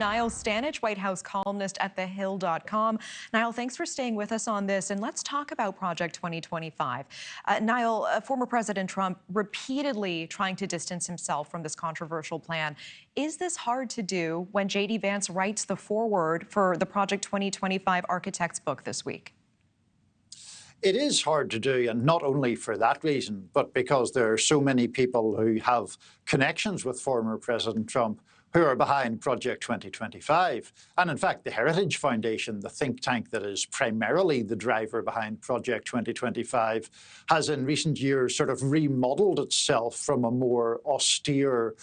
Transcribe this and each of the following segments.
Niall Stanage, White House columnist at thehill.com. Niall, thanks for staying with us on this, and let's talk about Project 2025. Niall, former President Trump repeatedly trying to distance himself from this controversial plan. Is this hard to do when JD Vance writes the foreword for the Project 2025 Architect's book this week? It is hard to do, and not only for that reason, but because there are so many people who have connections with former President Trump who are behind Project 2025. And in fact, the Heritage Foundation, the think tank that is primarily the driver behind Project 2025, has in recent years sort of remodeled itself from a more austere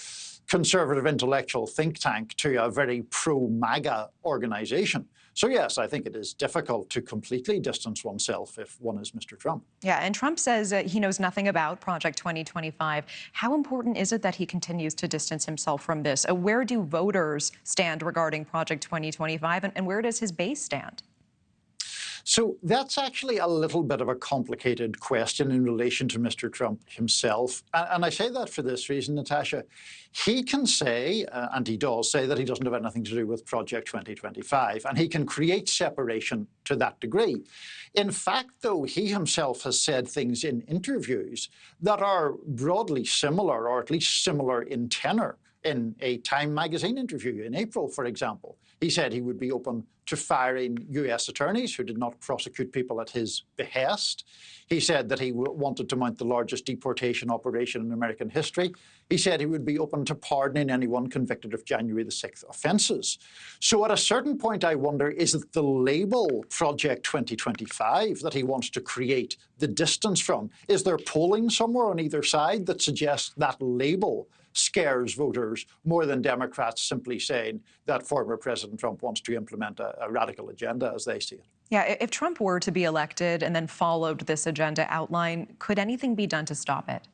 conservative intellectual think tank to a very pro-MAGA organization. So yes, I think it is difficult to completely distance oneself if one is Mr. Trump. Yeah, and Trump says he knows nothing about Project 2025. How important is it that he continues to distance himself from this? Where do voters stand regarding Project 2025, and where does his base stand? So that's actually a little bit of a complicated question in relation to Mr. Trump himself. And I say that for this reason, Natasha. He can say, and he does say, that he doesn't have anything to do with Project 2025, and he can create separation to that degree. In fact, though, he himself has said things in interviews that are broadly similar, or at least similar in tenor, in a Time magazine interview in April, for example. He said he would be open to firing US attorneys who did not prosecute people at his behest. He said that he wanted to mount the largest deportation operation in American history. He said he would be open to pardoning anyone convicted of January the 6th offences. So at a certain point, I wonder, is it the label Project 2025 that he wants to create the distance from? Is there polling somewhere on either side that suggests that label scares voters more than Democrats simply saying that former President Trump wants to implement a radical agenda, as they see it? Yeah, if Trump were to be elected and then followed this agenda outline, could anything be done to stop it?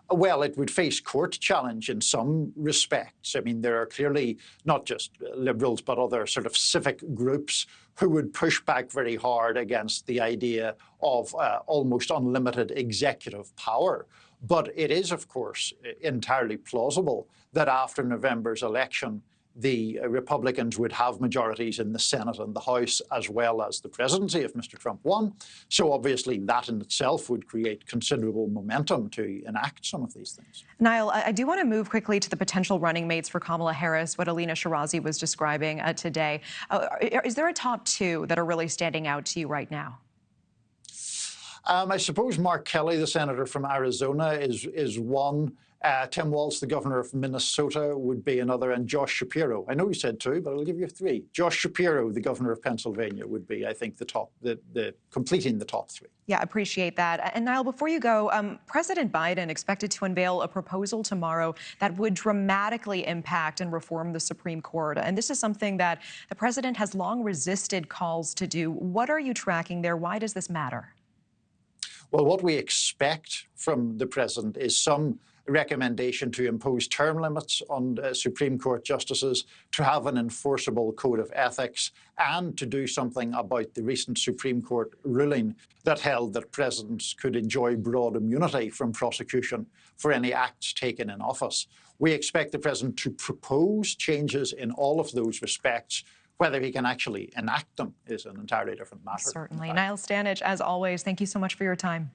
Well, it would face court challenge in some respects. I mean, there are clearly not just liberals, but other sort of civic groups who would push back very hard against the idea of almost unlimited executive power. But it is, of course, entirely plausible that after November's election, the Republicans would have majorities in the Senate and the House, as well as the presidency if Mr. Trump won. So obviously that in itself would create considerable momentum to enact some of these things. Niall, I do want to move quickly to the potential running mates for Kamala Harris, what Alina Shirazi was describing today. Is there a top two that are really standing out to you right now? I suppose Mark Kelly, the senator from Arizona, is one. Tim Walz, the governor of Minnesota, would be another, and Josh Shapiro. I know you said two, but I'll give you three. Josh Shapiro, the governor of Pennsylvania, would be, I think, completing the top three. Yeah, appreciate that. And Niall, before you go, President Biden expected to unveil a proposal tomorrow that would dramatically impact and reform the Supreme Court. And this is something that the president has long resisted calls to do. What are you tracking there? Why does this matter? Well, what we expect from the president is some recommendation to impose term limits on Supreme Court justices, to have an enforceable code of ethics, and to do something about the recent Supreme Court ruling that held that presidents could enjoy broad immunity from prosecution for any acts taken in office. We expect the president to propose changes in all of those respects. Whether he can actually enact them is an entirely different matter. Certainly. Niall Stanage, as always, thank you so much for your time.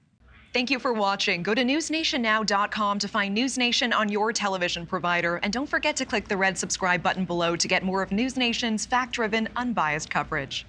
Thank you for watching. Go to newsnationnow.com to find NewsNation on your television provider. And don't forget to click the red subscribe button below to get more of NewsNation's fact-driven, unbiased coverage.